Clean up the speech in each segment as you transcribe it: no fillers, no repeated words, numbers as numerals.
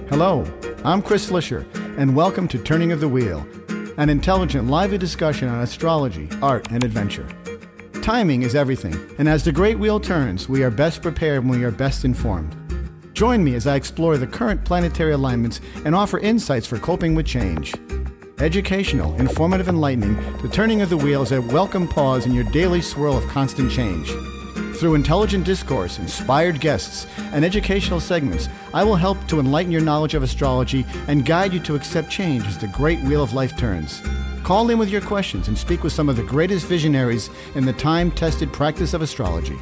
Hello, I'm Chris Flisher, and welcome to Turning of the Wheel, an intelligent, lively discussion on astrology, art, and adventure. Timing is everything, and as the great wheel turns, we are best prepared when we are best informed. Join me as I explore the current planetary alignments and offer insights for coping with change. Educational, informative, enlightening, the Turning of the Wheel is a welcome pause in your daily swirl of constant change. Through intelligent discourse, inspired guests, and educational segments, I will help to enlighten your knowledge of astrology and guide you to accept change as the great wheel of life turns. Call in with your questions and speak with some of the greatest visionaries in the time-tested practice of astrology.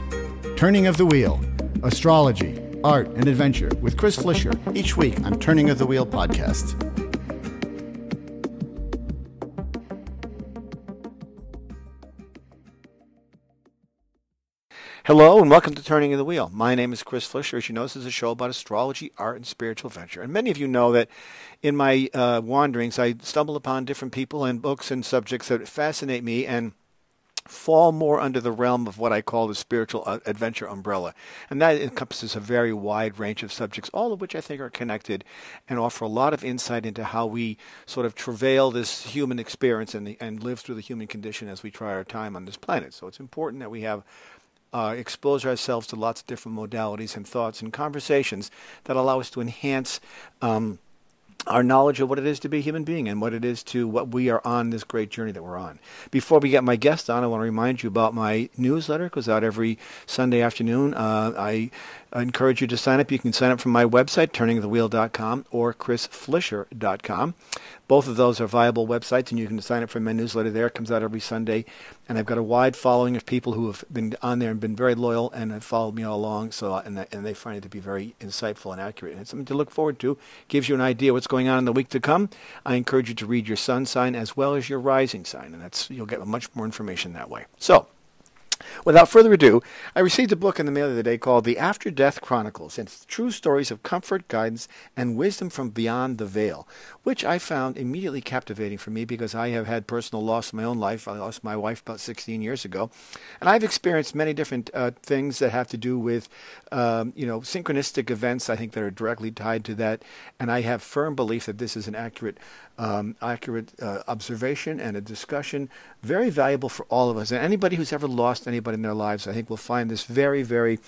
Turning of the Wheel, Astrology, Art, and Adventure with Chris Flisher, each week on Turning of the Wheel podcast. Hello and welcome to Turning of the Wheel. My name is Chris Flisher. As you know, this is a show about astrology, art, and spiritual adventure. And many of you know that in my wanderings, I stumble upon different people and books and subjects that fascinate me and fall more under the realm of what I call the spiritual adventure umbrella. And that encompasses a very wide range of subjects, all of which I think are connected and offer a lot of insight into how we sort of travail this human experience and live through the human condition as we try our time on this planet. So it's important that we have expose ourselves to lots of different modalities and thoughts and conversations that allow us to enhance our knowledge of what it is to be a human being and what it is to what we are on this great journey that we're on. Before we get my guest on, I want to remind you about my newsletter. It goes out every Sunday afternoon. I encourage you to sign up. You can sign up from my website, turningthewheel.com or chrisflisher.com. Both of those are viable websites, and you can sign up for my newsletter there. It comes out every Sunday, and I've got a wide following of people who have been on there and been very loyal and have followed me all along. So, and they find it to be very insightful and accurate, and it's something to look forward to. Gives you an idea what's going on in the week to come. I encourage you to read your sun sign as well as your rising sign, and you'll get much more information that way. So, without further ado, I received a book in the mail the other day called The After Death Chronicles. It's true stories of comfort, guidance, and wisdom from beyond the veil, which I found immediately captivating for me because I have had personal loss in my own life. I lost my wife about 16 years ago, and I've experienced many different things that have to do with, synchronistic events, I think, that are directly tied to that, and I have firm belief that this is an accurate observation and a discussion, very valuable for all of us. And anybody who's ever lost anybody in their lives, I think, will find this very, very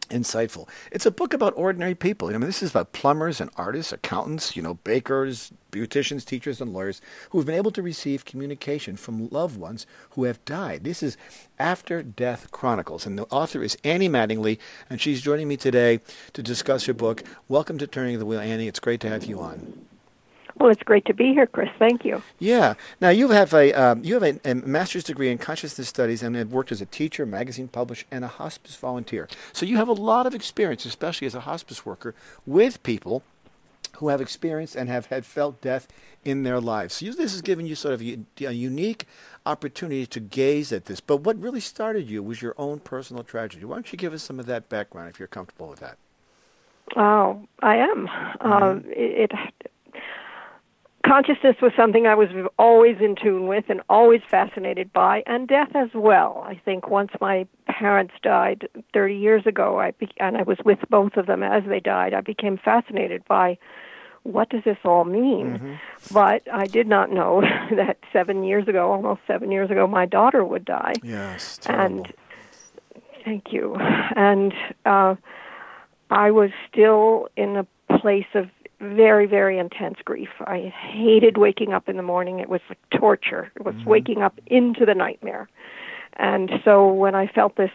insightful. It's a book about ordinary people. This is about plumbers and artists, accountants, bakers, beauticians, teachers, and lawyers who have been able to receive communication from loved ones who have died. This is After Death Chronicles, and the author is Annie Mattingley, and she's joining me today to discuss her book. Welcome to Turning the Wheel, Annie. It's great to have you on. Well, it's great to be here, Chris. Thank you. Yeah. Now, you have a master's degree in consciousness studies and have worked as a teacher, magazine publisher, and a hospice volunteer. So you have a lot of experience, especially as a hospice worker, with people who have experienced and have felt death in their lives. So this has given you sort of a unique opportunity to gaze at this. But what really started you was your own personal tragedy. Why don't you give us some of that background, if you're comfortable with that? Oh, I am. Consciousness was something I was always in tune with and always fascinated by, and death as well. I think once my parents died 30 years ago, and I was with both of them as they died, I became fascinated by what does this all mean? Mm-hmm. But I did not know that almost 7 years ago, my daughter would die. Yes, terrible. And thank you. And I was still in a place of very, very intense grief. I hated waking up in the morning. It was like torture. It was waking up into the nightmare. And so when I felt this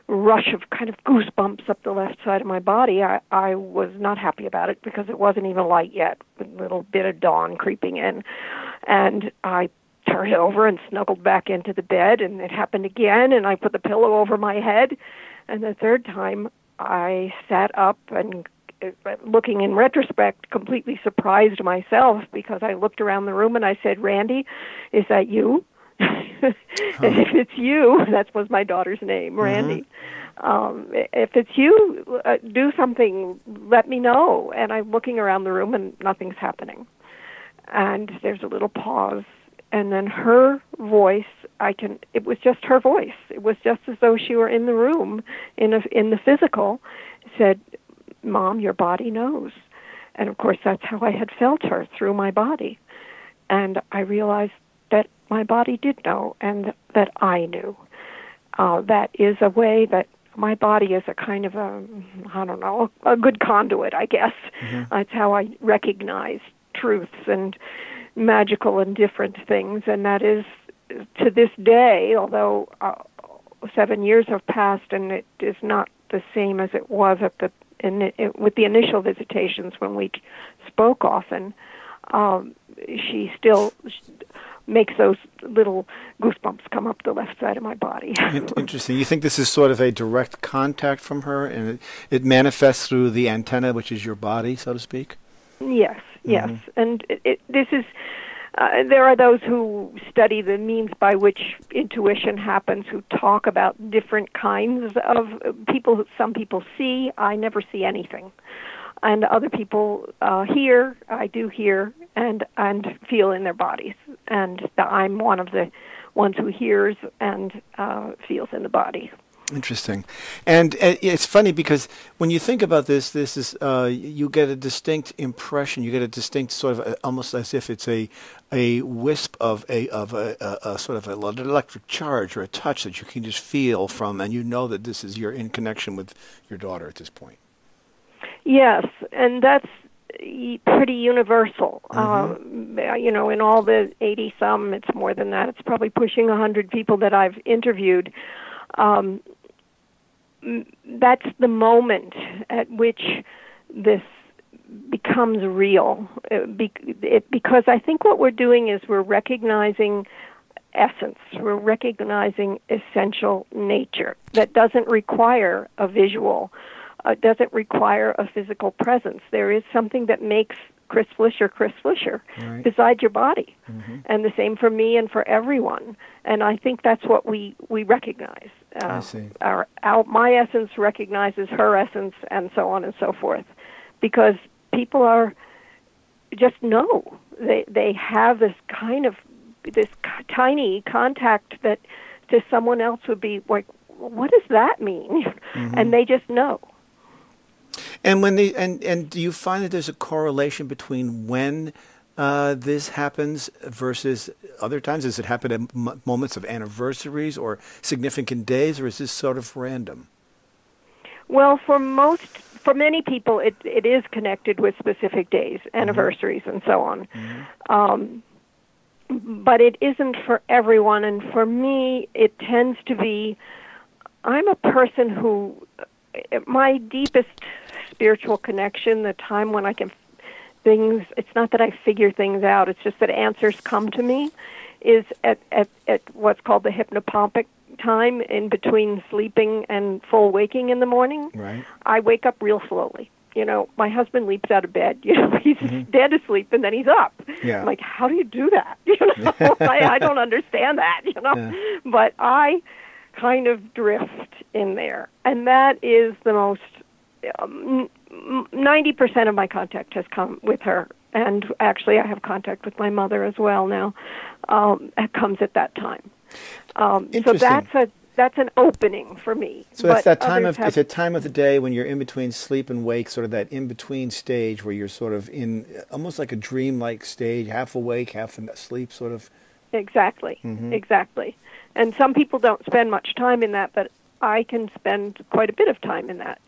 rush of kind of goosebumps up the left side of my body, I was not happy about it because it wasn't even light yet, with a little bit of dawn creeping in. And I turned over and snuggled back into the bed, and it happened again, and I put the pillow over my head. And the third time, I sat up and, looking in retrospect, completely surprised myself because I looked around the room and I said, "Randy, is that you?" And if it's you, that was my daughter's name, Randy. If it's you, do something, let me know. And I'm looking around the room and nothing's happening. And there's a little pause. And then her voice, it was just her voice. It was just as though she were in the room, in the physical, said, "Mom, your body knows." And of course, that's how I had felt her, through my body. And I realized that my body did know, and that I knew. That is a way that my body is a kind of a good conduit, I guess. That's how I recognize truths and magical and different things. And that is, to this day, although 7 years have passed and it is not the same as it was with the initial visitations when we spoke often, she still makes those little goosebumps come up the left side of my body. Interesting. You think this is sort of a direct contact from her, and it manifests through the antenna, which is your body, so to speak? Yes, yes. And this is, there are those who study the means by which intuition happens, who talk about different kinds of people. Some people see. I never see anything. And other people hear. I do hear and feel in their bodies. And I'm one of the ones who hears and feels in the body. Interesting. And it's funny because when you think about this is you get a distinct impression. You get a distinct sort of almost as if it's a wisp of a sort of an electric charge or a touch that you can just feel from, and you know that this is, you're in connection with your daughter at this point. Yes, and that's pretty universal. In all the 80-some, it's more than that. It's probably pushing 100 people that I've interviewed. That's the moment at which this becomes real. Because I think what we're doing is we're recognizing essence. We're recognizing essential nature that doesn't require a visual, doesn't require a physical presence. There is something that makes Chris Flisher, right, beside your body. And the same for me and for everyone. And I think that's what we recognize. I see. My essence recognizes her essence, and so on and so forth. Because people are just know. They have this kind of, this tiny contact that to someone else would be like, what does that mean? And they just know. And when and do you find that there's a correlation between when this happens versus other times? Does it happen at moments of anniversaries or significant days, or is this sort of random? Well, for many people, it is connected with specific days, anniversaries, and so on. But it isn't for everyone, and for me, it tends to be. I'm a person who, my deepest spiritual connection, the time when I can it's not that I figure things out, it's just that answers come to me, is at what's called the hypnopompic time, in between sleeping and full waking in the morning. Right. I wake up real slowly. My husband leaps out of bed. He's dead asleep, and then he's up. Yeah. I'm like, how do you do that? I don't understand that. Yeah. But I kind of drift in there, and that is the most. 90% of my contact has come with her, and actually I have contact with my mother as well now. It comes at that time. So that's an opening for me. So it's that time it's a time of the day when you're in between sleep and wake, sort of that in between stage where you're sort of in almost like a dream-like stage, half awake, half asleep, sort of. Exactly. Exactly. And some people don't spend much time in that, but I can spend quite a bit of time in that.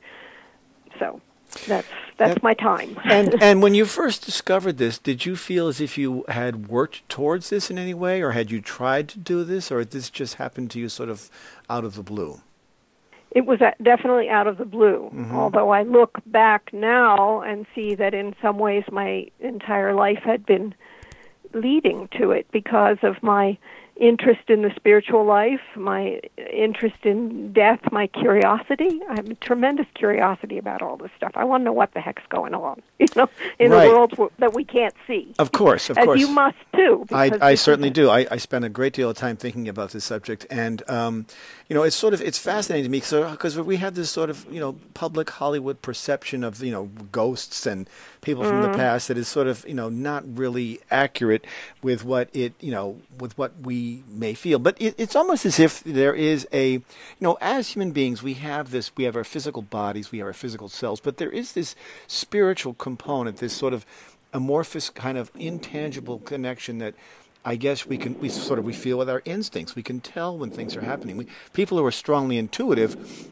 So that's my time. And when you first discovered this, did you feel as if you had worked towards this in any way, or had you tried to do this, or did this just happen to you sort of out of the blue? It was definitely out of the blue, although I look back now and see that in some ways my entire life had been leading to it because of my interest in the spiritual life, my interest in death, my curiosity. I have a tremendous curiosity about all this stuff. I want to know what the heck's going on, in the world that we can't see. Of course. As you must too. I certainly do. I spend a great deal of time thinking about this subject, and it's fascinating to me because we have this sort of public Hollywood perception of ghosts and people from the past that is sort of not really accurate with what with what we we may feel. But it's almost as if there is as human beings, we have our physical bodies, we have our physical selves, but there is this spiritual component, this sort of amorphous kind of intangible connection that I guess we feel with our instincts. We can tell when things are happening. People who are strongly intuitive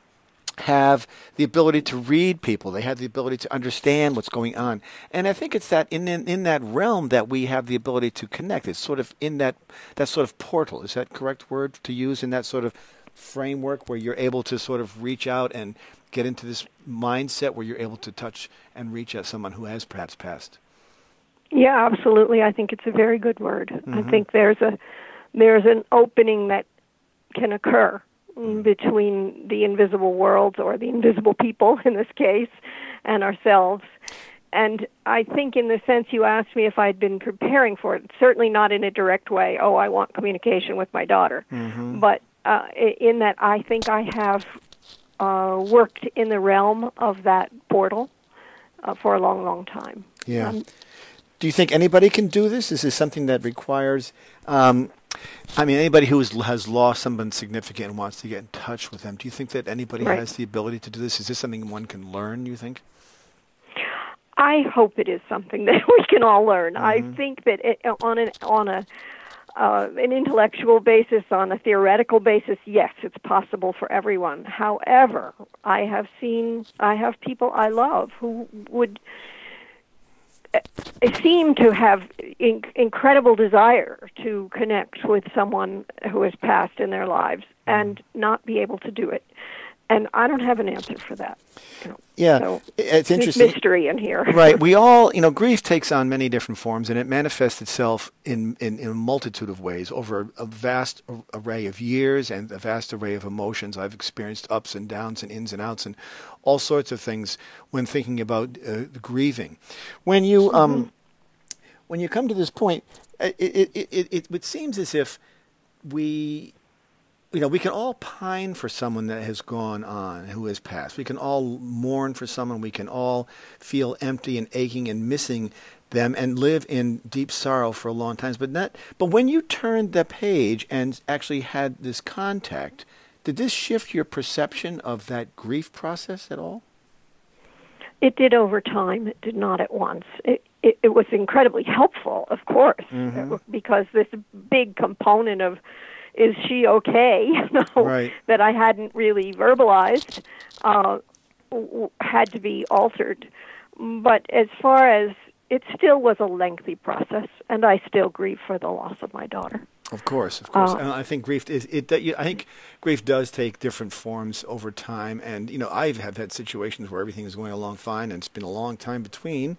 have the ability to read people. They have the ability to understand what's going on. And I think it's that in that realm that we have the ability to connect. It's sort of in that sort of portal. Is that correct word to use, in that sort of framework where you're able to sort of reach out and get into this mindset where you're able to touch and reach at someone who has perhaps passed? Yeah, absolutely. I think it's a very good word. Mm-hmm. I think there's an opening that can occur between the invisible worlds, or the invisible people in this case, and ourselves. And I think in the sense you asked me if I'd been preparing for it, certainly not in a direct way, I want communication with my daughter. Mm-hmm. But in that I think I have worked in the realm of that portal for a long, long time. Yeah. Do you think anybody can do this? Is this something that requires... anybody who has lost someone significant and wants to get in touch with them, do you think that anybody has the ability to do this? Is this something one can learn, you think? I hope it is something that we can all learn. Mm-hmm. I think that on an intellectual basis, on a theoretical basis, yes, it's possible for everyone. However, I have people I love who would seem to have incredible desire to connect with someone who has passed in their lives and not be able to do it. And I don't have an answer for that. Yeah, so it's interesting. Mystery in here. Right. We all, grief takes on many different forms, and it manifests itself in a multitude of ways over a vast array of years and a vast array of emotions. I've experienced ups and downs and ins and outs and all sorts of things when thinking about grieving. When you come to this point, it seems as if we can all pine for someone that has gone on, who has passed. We can all mourn for someone. We can all feel empty and aching and missing them and live in deep sorrow for a long time. But when you turned the page and actually had this contact, did this shift your perception of that grief process at all? It did over time. It did not at once. It was incredibly helpful, of course, because this big component of is she okay? Right. That I hadn't really verbalized had to be altered. But as far as it still was a lengthy process, and I still grieve for the loss of my daughter. Of course. And I think grief I think grief does take different forms over time. And I've had situations where everything is going along fine, and it's been a long time between.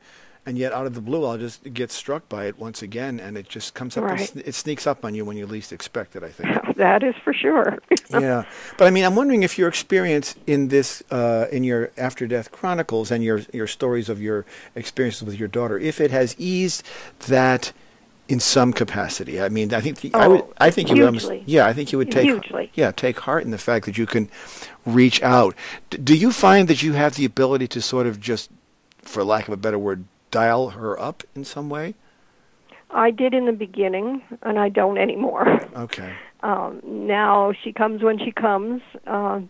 And yet, out of the blue, I'll just get struck by it once again, and it just comes up. Right. It sneaks up on you when you least expect it, I think. That is for sure. Yeah. But, I'm wondering if your experience in this, in your after-death chronicles and your stories of your experiences with your daughter, if it has eased that in some capacity. I think I think you would take heart in the fact that you can reach out. Do you find that you have the ability to sort of just, for lack of a better word, dial her up in some way? I did in the beginning, and I don't anymore. Okay. Now she comes when she comes. I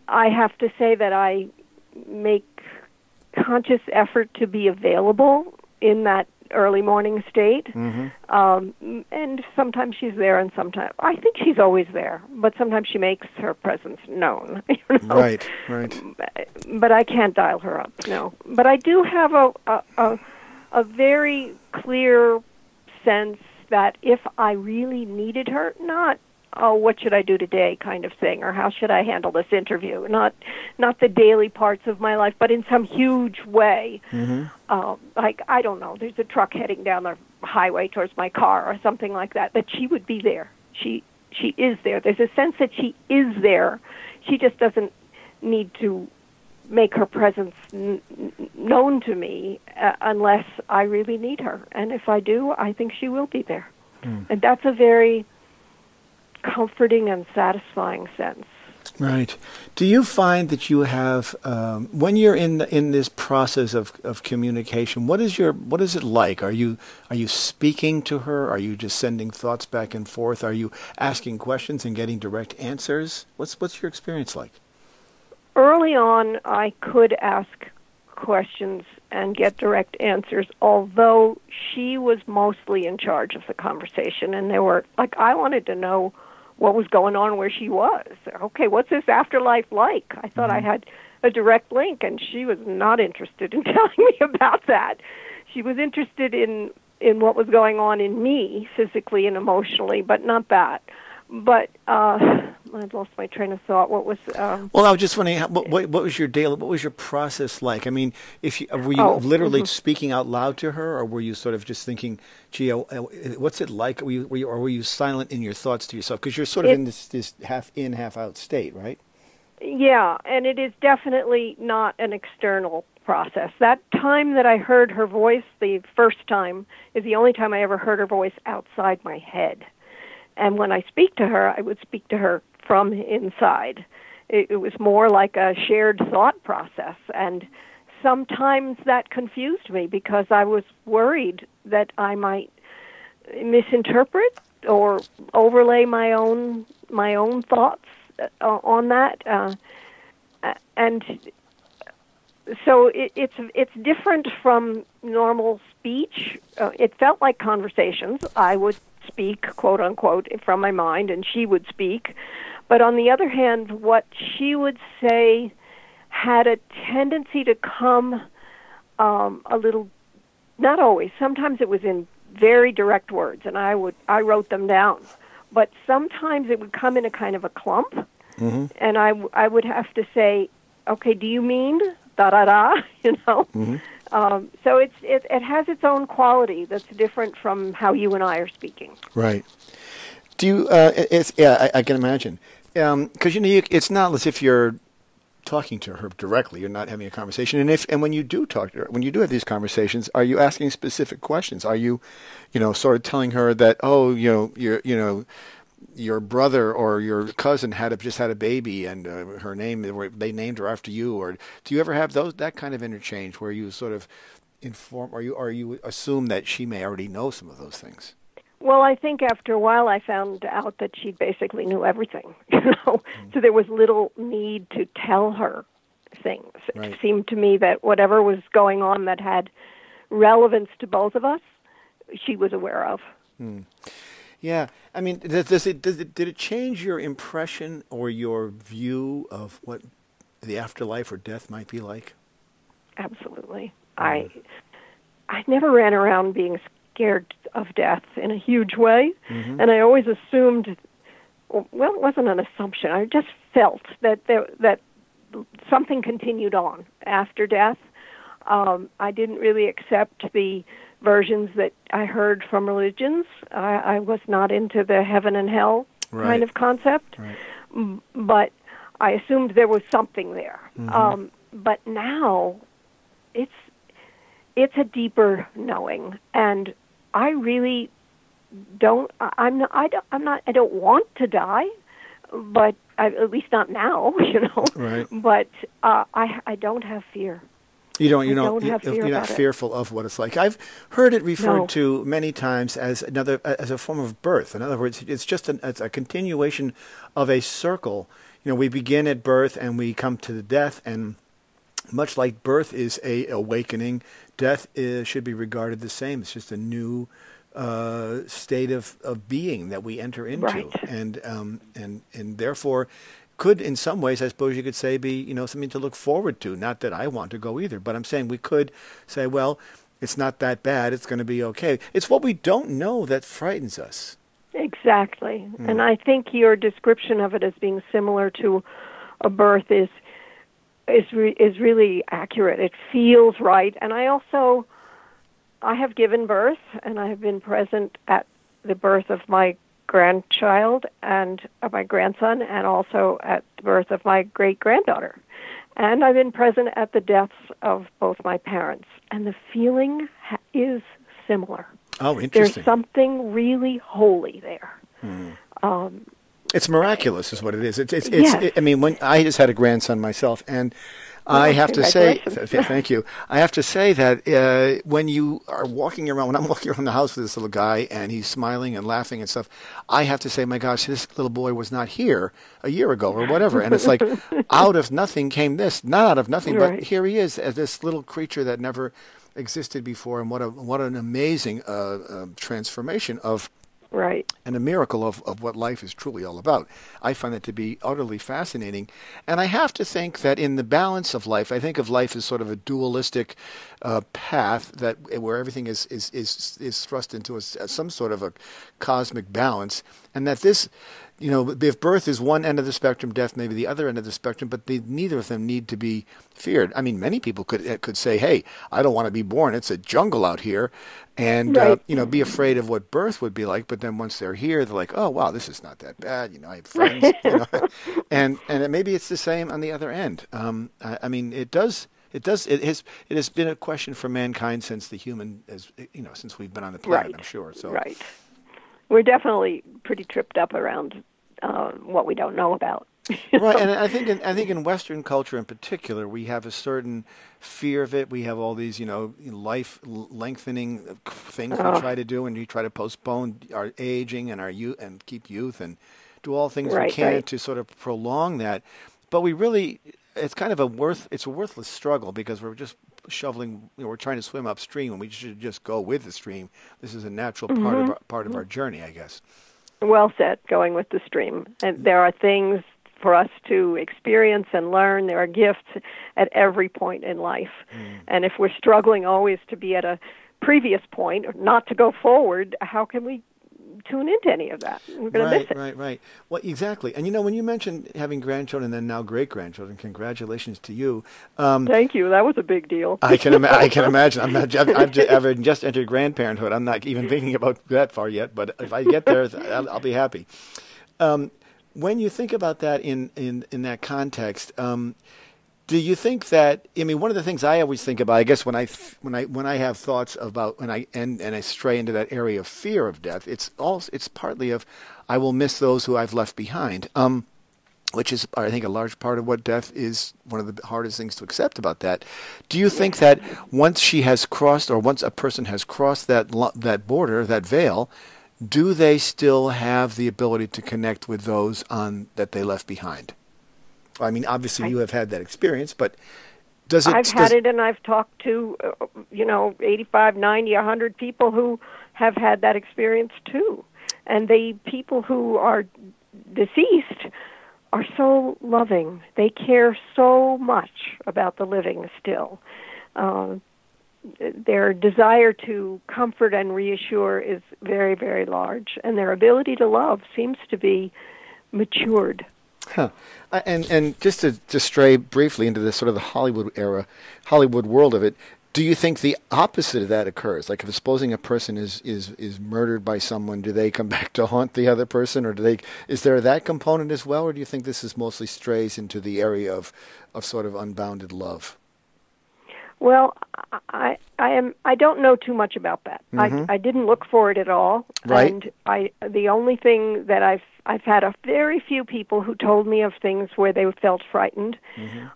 have to say that I make conscious effort to be available in that early morning state. Mm-hmm. And sometimes she's there, and sometimes I think she's always there, but sometimes she makes her presence known. Right. But I can't dial her up. No. But I do have a very clear sense that if I really needed her, not what should I do today kind of thing, or how should I handle this interview, not the daily parts of my life, but in some huge way. Mm-hmm. Like, I don't know, there's a truck heading down the highway towards my car or something like that she would be there. She is there. There's a sense that she is there. She just doesn't need to make her presence known to me unless I really need her. And if I do, I think she will be there. And that's a very comforting and satisfying sense. Right. Do you find that you have, when you're in this process of communication, what is it like? Are you speaking to her? Are you just sending thoughts back and forth? Are you asking questions and getting direct answers? What's your experience like? Early on, I could ask questions and get direct answers, although she was mostly in charge of the conversation, and I wanted to know what was going on where she was. Okay, what's this afterlife like? I thought I had a direct link, and she was not interested in telling me about that. She was interested in what was going on in me, physically and emotionally, but not that. But I've lost my train of thought. What was? Well, I was just wondering, what was your daily? What was your process like? I mean, were you literally speaking out loud to her, or were you sort of just thinking, "Gee, what's it like?" Or were you silent in your thoughts to yourself? Because you're sort of in this half in, half out state, right? Yeah, and it is definitely not an external process. That time that I heard her voice, the first time, is the only time I ever heard her voice outside my head. And when I speak to her, I would speak to her from inside. It was more like a shared thought process. And sometimes that confused me because I was worried that I might misinterpret or overlay my own thoughts on that. And so it's different from normal speech. It felt like conversations. I would speak, quote unquote, from my mind, and she would speak. But on the other hand, what she would say had a tendency to come a little, not always, sometimes it was in very direct words, and I wrote them down. But sometimes it would come in a kind of a clump, and I would have to say, okay, do you mean da-da-da, you know? So it has its own quality that's different from how you and I are speaking. Right. Do you? I can imagine. Because it's not as if you're talking to her directly. You're not having a conversation. And when you do talk to her, when you do have these conversations, are you asking specific questions? Are you, sort of telling her that, your brother or your cousin just had a baby, and they named her after you, or do you ever have that kind of interchange where you sort of inform, or you assume that she may already know some of those things? Well, I think after a while I found out that she basically knew everything, So there was little need to tell her things. Right. It seemed to me that whatever was going on that had relevance to both of us, she was aware of. Yeah, I mean, did it change your impression or your view of what the afterlife or death might be like? Absolutely. I never ran around being scared of death in a huge way, and I always assumed. Well, it wasn't an assumption. I just felt that something continued on after death. I didn't really accept the versions that I heard from religions. I was not into the heaven and hell kind of concept, but I assumed there was something there. But now, it's a deeper knowing, and I really don't. I don't want to die, but at least not now, Right. But I don't have fear. You're not fearful of what it's like. I've heard it referred to many times as a form of birth. In other words, it's just it's a continuation of a circle. We begin at birth and we come to the death, and much like birth is a awakening, death should be regarded the same. It's just a new state of being that we enter into, right. and therefore could, in some ways, I suppose you could say, be something to look forward to. Not that I want to go either, but I'm saying we could say, well, it's not that bad. It's going to be okay. It's what we don't know that frightens us. Exactly, and I think your description of it as being similar to a birth is really accurate. It feels right, and I have given birth, and I have been present at the birth of my grandchild and of my grandson, and also at the birth of my great-granddaughter. And I've been present at the deaths of both my parents, and the feeling is similar. Oh, interesting. There's something really holy there. It's miraculous, is what it is. Yes. I mean, when I just had a grandson myself, and I have to say, thank you. I have to say that when you are walking around, when I'm walking around the house with this little guy and he's smiling and laughing and stuff, I have to say, my gosh, this little boy was not here a year ago or whatever. And it's like, out of nothing came this, not out of nothing, Right. but here he is as this little creature that never existed before. And what an amazing transformation of. Right. And a miracle of what life is truly all about. I find that to be utterly fascinating. And I have to think that in the balance of life, I think of life as sort of a dualistic path that where everything is thrust into some sort of a cosmic balance. And that this, if birth is one end of the spectrum, death may be the other end of the spectrum, but neither of them need to be feared. I mean, many people could say, hey, I don't want to be born. It's a jungle out here. And, Right. be afraid of what birth would be like. But then once they're here, they're like, oh, wow, this is not that bad. I have friends. And maybe it's the same on the other end. I mean, it has been a question for mankind since since we've been on the planet, Right. I'm sure. So. Right. We're definitely pretty tripped up around what we don't know about. Right, and I think in Western culture in particular, we have a certain fear of it. We have all these, life lengthening things we try to do, and we try to postpone our aging and our youth and keep youth and do all things we can to sort of prolong that. But we really, it's kind of it's a worthless struggle because we're just shoveling. We're trying to swim upstream, and we should just go with the stream. This is a natural part of our journey, I guess. Well said, going with the stream. And there are things for us to experience and learn. There are gifts at every point in life. And if we're struggling always to be at a previous point or not to go forward, how can we tune into any of that? We're going to miss it. Right. Well, exactly. And when you mentioned having grandchildren and then now great-grandchildren, congratulations to you. Thank you. That was a big deal. I can imagine. I've just entered grandparenthood. I'm not even thinking about that far yet, but if I get there, I'll be happy. When you think about that in that context, do you think that? I mean, one of the things I always think about, I guess, when I have thoughts about and I stray into that area of fear of death, it's partly of I will miss those who I've left behind, which is I think a large part of what death is. One of the hardest things to accept about that. Do you think that once she has crossed, or once a person has crossed that border, that veil, do they still have the ability to connect with those that they left behind? I mean, obviously you have had that experience, but does it? I've had it, and I've talked to, 85, 90, 100 people who have had that experience too. And the people who are deceased are so loving. They care so much about the living still. Their desire to comfort and reassure is very, very large, and their ability to love seems to be matured. Huh. And just to stray briefly into this sort of the Hollywood world of it, do you think the opposite of that occurs? Like, if supposing a person is murdered by someone, do they come back to haunt the other person, or is there that component as well, or do you think this is mostly strays into the area of sort of unbounded love? Well, I don't know too much about that. Mm-hmm. I didn't look for it at all. Right. And the only thing that I've had a very few people who told me of things where they felt frightened,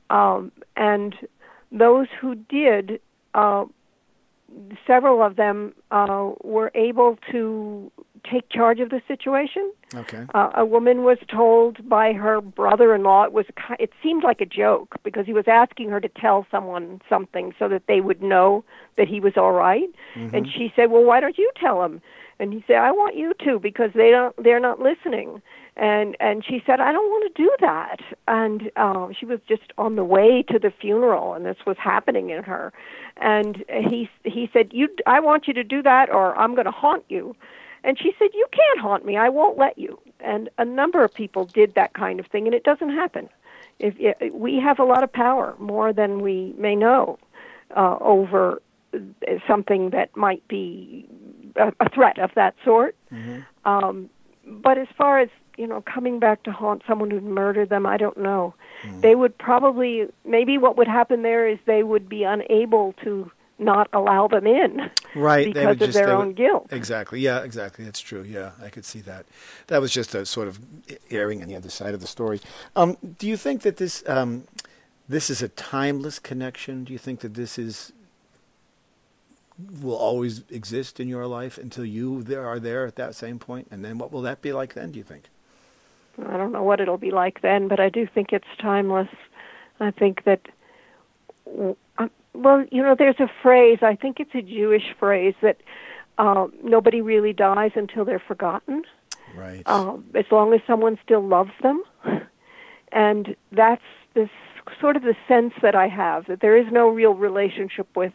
and those who did, several of them were able to take charge of the situation. Okay. A woman was told by her brother-in-law, it seemed like a joke because he was asking her to tell someone something so that they would know that he was all right. Mm-hmm. And she said, well, why don't you tell him? And he said, I want you to because they're not listening. And she said, I don't want to do that. And she was just on the way to the funeral, and this was happening in her. And he said, I want you to do that, or I'm going to haunt you. And she said, you can't haunt me. I won't let you. And a number of people did that kind of thing, and it doesn't happen. We have a lot of power, more than we may know, over something that might be a threat of that sort. Mm-hmm. But as far as, coming back to haunt someone who'd murdered them, I don't know. Mm-hmm. They would probably, maybe what would happen there is they would be unable to not allow them in. Right. because of their own guilt. Exactly. Yeah, exactly. That's true. Yeah, I could see that. That was just a sort of airing on the other side of the story. Do you think that this is a timeless connection? Do you think that will always exist in your life until you are there at that same point? And then what will that be like then, do you think? I don't know what it'll be like then, but I do think it's timeless. I think that, there's a phrase, I think it's a Jewish phrase, that nobody really dies until they're forgotten. Right. As long as someone still loves them. And that's this sort of the sense that I have, that there is no real relationship with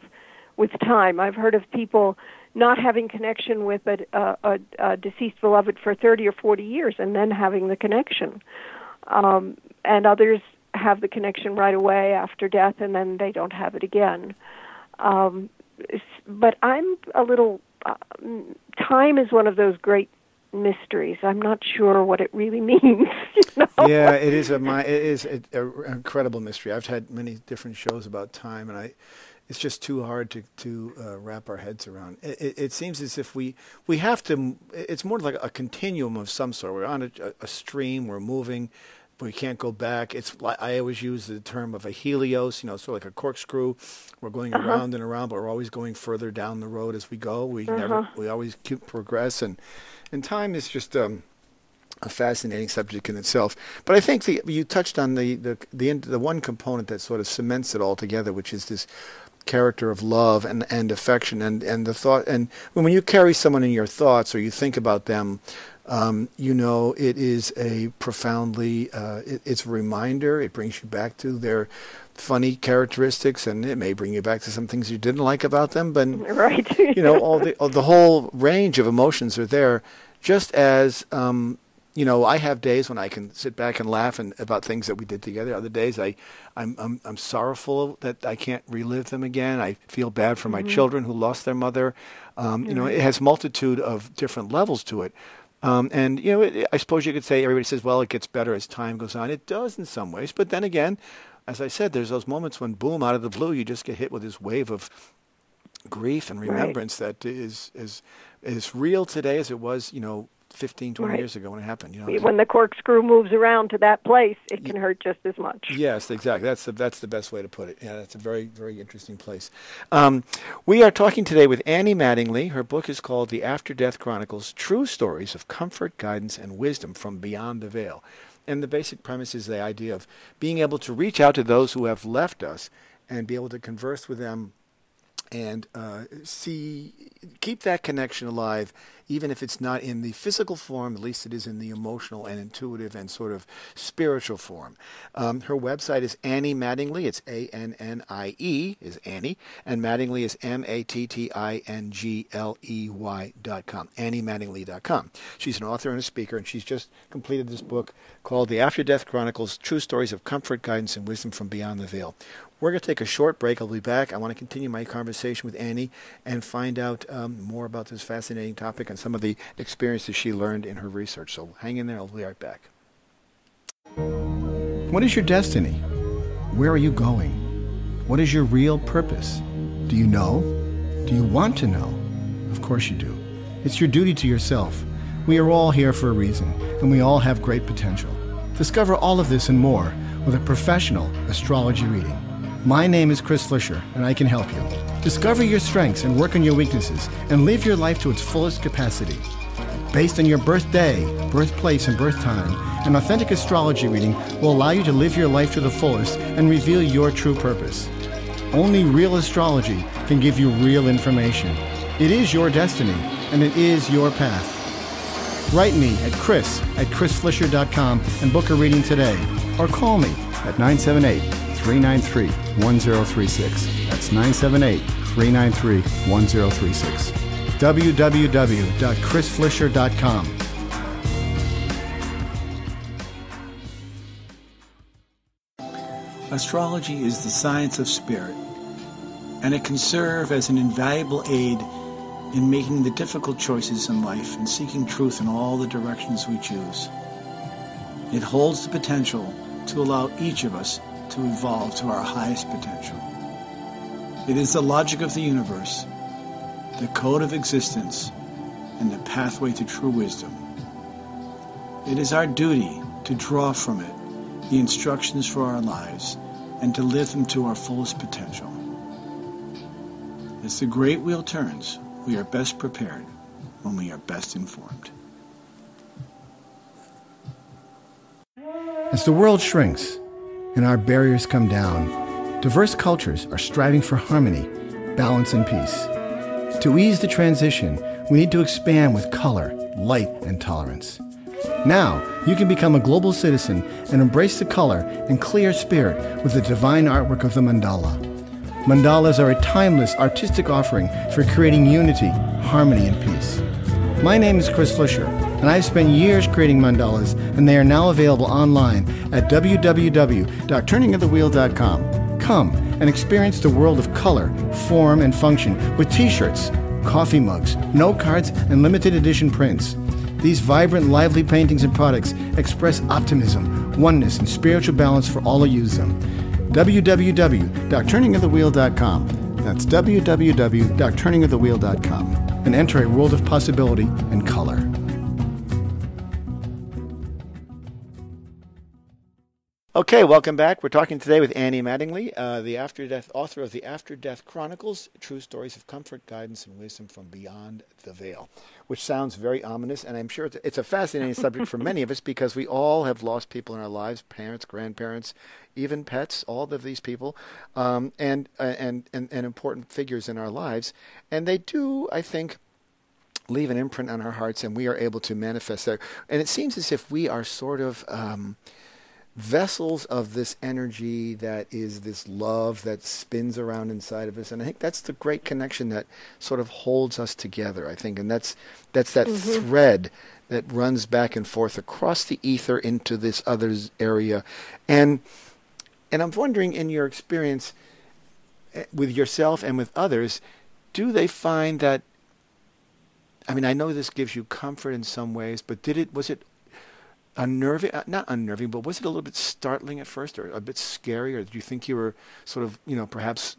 time. I've heard of people not having connection with a deceased beloved for 30 or 40 years and then having the connection. And others have the connection right away after death and then they don't have it again. But I'm a little... time is one of those great mysteries. I'm not sure what it really means. Yeah, it is an incredible mystery. I've had many different shows about time, and it's just too hard to wrap our heads around. It seems as if we have to. It's more like a continuum of some sort. We're on a stream. We're moving. But we can't go back. It's like, I always use the term of a helios, sort of like a corkscrew. We're going around and around, but we're always going further down the road as we go. We always keep progress, and time is just a fascinating subject in itself. But I think you touched on the one component that sort of cements it all together, which is this character of love and affection and the thought. And when you carry someone in your thoughts or you think about them, it is a profoundly, it's a reminder. It brings you back to their funny characteristics, and it may bring you back to some things you didn't like about them. But right, all the whole range of emotions are there. Just as I have days when I can sit back and laugh about things that we did together. Other days I'm sorrowful that I can't relive them again. I feel bad for my children who lost their mother. It has multitude of different levels to it. I suppose you could say, everybody says, well, it gets better as time goes on. It does in some ways. But then again, as I said, there's those moments when, boom, out of the blue, you just get hit with this wave of grief and remembrance that is real today as it was, 15, 20 years ago when it happened. When the corkscrew moves around to that place, it can hurt just as much. Yes, exactly. That's the best way to put it. Yeah, that's a very, very interesting place. We are talking today with Annie Mattingley. Her book is called The After Death Chronicles, True Stories of Comfort, Guidance, and Wisdom from Beyond the Veil. And the basic premise is the idea of being able to reach out to those who have left us and be able to converse with them and keep that connection alive, even if it's not in the physical form, at least it is in the emotional and intuitive and sort of spiritual form. Her website is Annie Mattingley. It's ANNIE is Annie, and Mattingley is MATTINGLEY.com, AnnieMattingley.com. She's an author and a speaker, and she's just completed this book called The After Death Chronicles, True Stories of Comfort, Guidance, and Wisdom from Beyond the Veil. We're going to take a short break. I'll be back. I want to continue my conversation with Annie and find out more about this fascinating topic and some of the experiences she learned in her research. So hang in there. I'll be right back. What is your destiny? Where are you going? What is your real purpose? Do you know? Do you want to know? Of course you do. It's your duty to yourself. We are all here for a reason, and we all have great potential. Discover all of this and more with a professional astrology reading. My name is Chris Flisher, and I can help you. Discover your strengths and work on your weaknesses, and live your life to its fullest capacity. Based on your birthday, birthplace, and birth time, an authentic astrology reading will allow you to live your life to the fullest and reveal your true purpose. Only real astrology can give you real information. It is your destiny, and it is your path. Write me at chris@chrisflisher.com and book a reading today, or call me at 978-393-1036. That's 978-393-1036. www.chrisflisher.com. Astrology is the science of spirit, and it can serve as an invaluable aid in making the difficult choices in life and seeking truth in all the directions we choose. It holds the potential to allow each of us to evolve to our highest potential. It is the logic of the universe, the code of existence, and the pathway to true wisdom. It is our duty to draw from it the instructions for our lives and to live them to our fullest potential. As the great wheel turns, we are best prepared when we are best informed. As the world shrinks and our barriers come down, diverse cultures are striving for harmony, balance, and peace. To ease the transition, we need to expand with color, light, and tolerance. Now, you can become a global citizen and embrace the color and clear spirit with the divine artwork of the mandala. Mandalas are a timeless artistic offering for creating unity, harmony, and peace. My name is Chris Flisher, and I've spent years creating mandalas, and they are now available online at www.turningofthewheel.com. Come and experience the world of color, form, and function with t-shirts, coffee mugs, note cards, and limited edition prints. These vibrant, lively paintings and products express optimism, oneness, and spiritual balance for all who use them. www.turningofthewheel.com. That's www.turningofthewheel.com. And enter a world of possibility and color. Okay, welcome back. We're talking today with Annie Mattingley, the author of the After Death Chronicles, True Stories of Comfort, Guidance, and Wisdom from Beyond the Veil, which sounds very ominous, and I'm sure it's a fascinating subject for many of us because we all have lost people in our lives, parents, grandparents, even pets, all of these people, and important figures in our lives. And they do, I think, leave an imprint on our hearts, and we are able to manifest that. And it seems as if we are sort of vessels of this energy that is this love that spins around inside of us. And I think that's the great connection that sort of holds us together, I think. And that's that thread that runs back and forth across the ether into this other's area. And I'm wondering, in your experience with yourself and with others, do they find that, I mean, I know this gives you comfort in some ways, but was it unnerving, not unnerving, but was it a little bit startling at first, or a bit scary, or did you think you were sort of, perhaps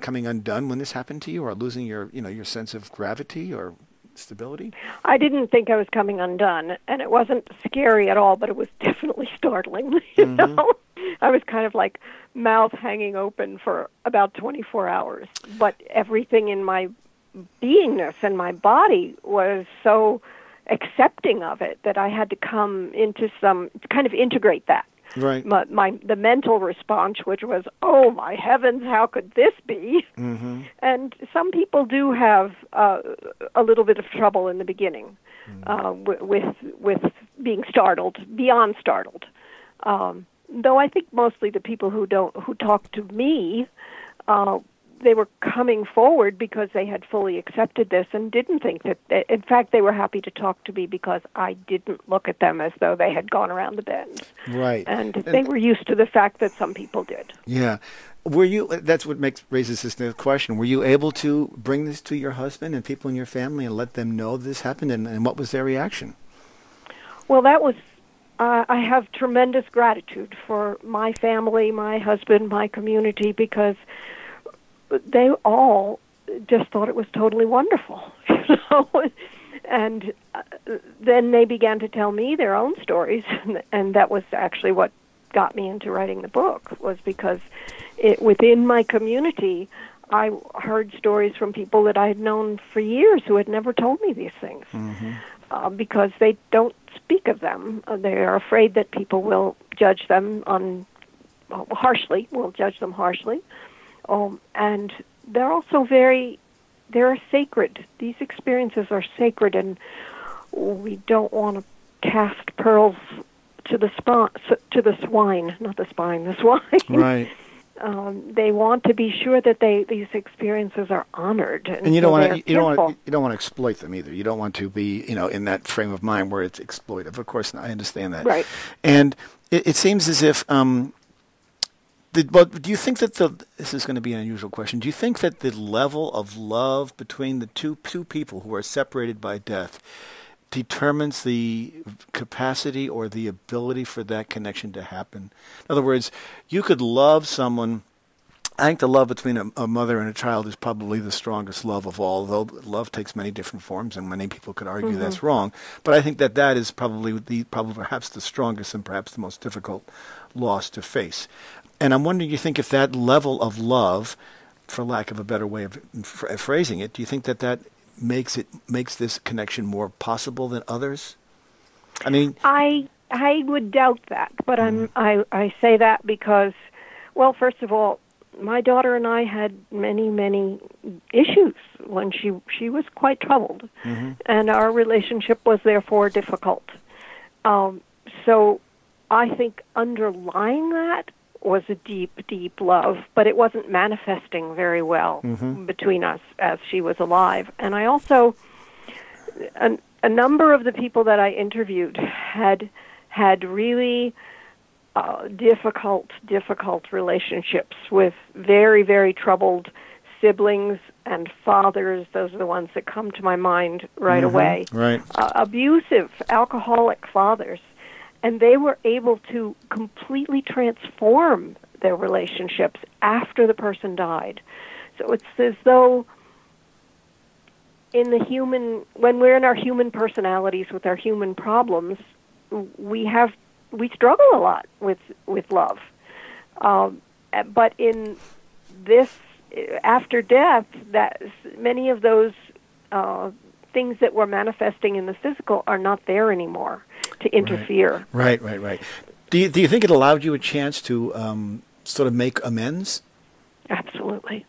coming undone when this happened to you, or losing your sense of gravity or stability? I didn't think I was coming undone, and it wasn't scary at all, but it was definitely startling. You know, I was kind of like mouth hanging open for about 24 hours, but everything in my beingness and my body was so accepting of it that I had to come into some kind of integrate that. Right. The mental response, which was, oh my heavens, how could this be? Mm-hmm. And some people do have a little bit of trouble in the beginning with being startled, beyond startled. Though I think mostly the people who talk to me, they were coming forward because they had fully accepted this and didn't think that, in fact, they were happy to talk to me because I didn't look at them as though they had gone around the bend. Right. And they were used to the fact that some people did. Yeah. That's what raises this next question. Were you able to bring this to your husband and people in your family and let them know this happened, and what was their reaction? Well, that was, I have tremendous gratitude for my family, my husband, my community, because they all just thought it was totally wonderful, And then they began to tell me their own stories, and that was actually what got me into writing the book, was because within my community, I heard stories from people that I had known for years who had never told me these things, because they don't speak of them. They are afraid that people will judge them harshly, and they're also they're sacred. These experiences are sacred, and we don't want to cast pearls to the swine. Right. They want to be sure that these experiences are honored, and you don't want to exploit them either. You don't want to be in that frame of mind where it's exploitive. Of course, I understand that. Right. And it seems as if. But do you think that this is going to be an unusual question, do you think that the level of love between the two people who are separated by death determines the capacity or the ability for that connection to happen? In other words, you could love someone I think the love between a mother and a child is probably the strongest love of all, though love takes many different forms, and many people could argue that's wrong. But I think that is probably perhaps the strongest and perhaps the most difficult loss to face. And I'm wondering, you think if that level of love, for lack of a better way of phrasing it, do you think that makes this connection more possible than others? I mean, I would doubt that, but I say that because, well, first of all, my daughter and I had many issues when she was quite troubled, and our relationship was therefore difficult. So I think underlying that was a deep love, but it wasn't manifesting very well between us as she was alive. And I also, a number of the people that I interviewed had really difficult relationships with very troubled siblings and fathers. Those are the ones that come to my mind right away. Right. Abusive, alcoholic fathers. And they were able to completely transform their relationships after the person died. So it's as though when we're in our human personalities with our human problems, we struggle a lot with love. But in this, after death, that many of those things that were manifesting in the physical are not there anymore to interfere. Right. Do you think it allowed you a chance to sort of make amends? Absolutely.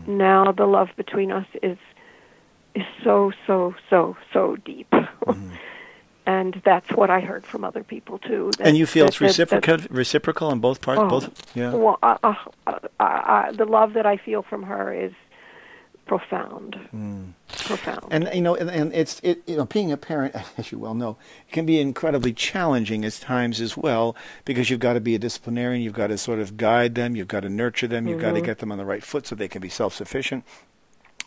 Now the love between us is so deep. And that's what I heard from other people too. And you feel it's reciprocal on both parts? Well, the love that I feel from her is profound. Profound. And it's being a parent, as you well know, can be incredibly challenging at times as well, because you've got to be a disciplinarian, you've got to sort of guide them, you've got to nurture them, you've got to get them on the right foot so they can be self-sufficient.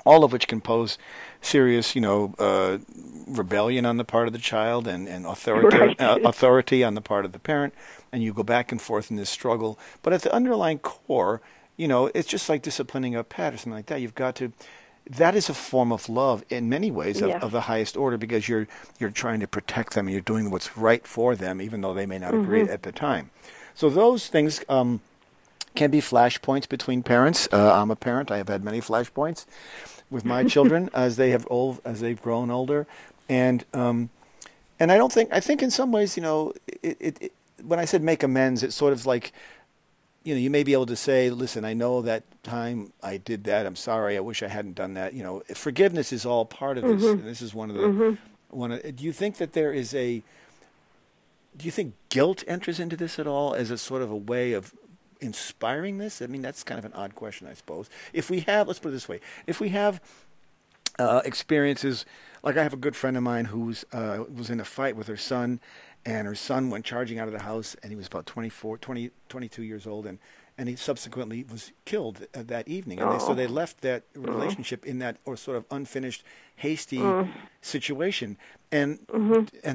All of which can pose serious, rebellion on the part of the child and authority on the part of the parent, and you go back and forth in this struggle. But at the underlying core, it's just like disciplining a pet or something like that. You've got to. That is a form of love in many ways of the highest order, because you're trying to protect them and you're doing what's right for them, even though they may not agree at the time. So those things can be flashpoints between parents. I'm a parent. I have had many flashpoints with my children as they've grown older, and I think in some ways, when I said make amends, it's sort of like, you may be able to say, listen, I know that time I did that. I'm sorry. I wish I hadn't done that. Forgiveness is all part of this. And this is one of the do you think that do you think guilt enters into this at all as a sort of a way of inspiring this? I mean, that's kind of an odd question, I suppose. If we have, let's put it this way, if we have experiences, like I have a good friend of mine who was in a fight with her son, and her son went charging out of the house, and he was about 22 years old, and he subsequently was killed that evening. And so they left that relationship in that sort of unfinished, hasty situation. And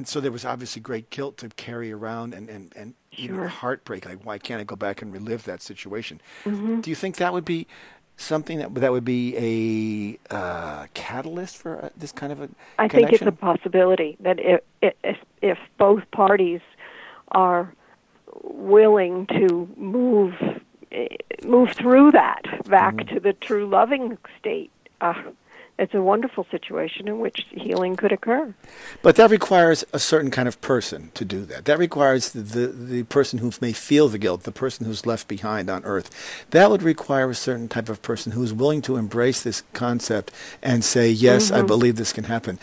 so there was obviously great guilt to carry around and even heartbreak. Like, why can't I go back and relive that situation? Do you think that would be something that would be a catalyst for this kind of a I connection? think it's a possibility that if both parties are willing to move through that back to the true loving state, it's a wonderful situation in which healing could occur. But that requires a certain kind of person to do that. That requires the person who may feel the guilt, the person who's left behind on earth. That would require a certain type of person who's willing to embrace this concept and say, yes, I believe this can happen.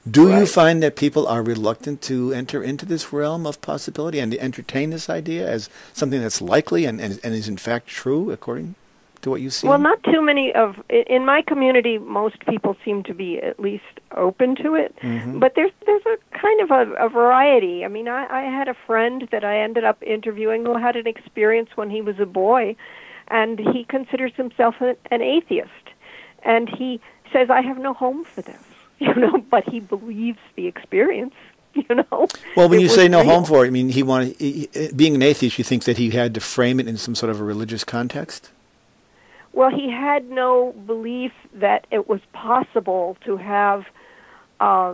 Do you find that people are reluctant to enter into this realm of possibility and to entertain this idea as something that's likely and is in fact true, according to what you see? Well, not too many in my community, most people seem to be at least open to it. But there's a kind of a variety. I mean, I had a friend that I ended up interviewing who had an experience when he was a boy, and he considers himself an atheist. And he says, I have no home for this, but he believes the experience. Well, when you say no home for it, I mean, being an atheist, you think that he had to frame it in some sort of a religious context? Well, he had no belief that it was possible to have a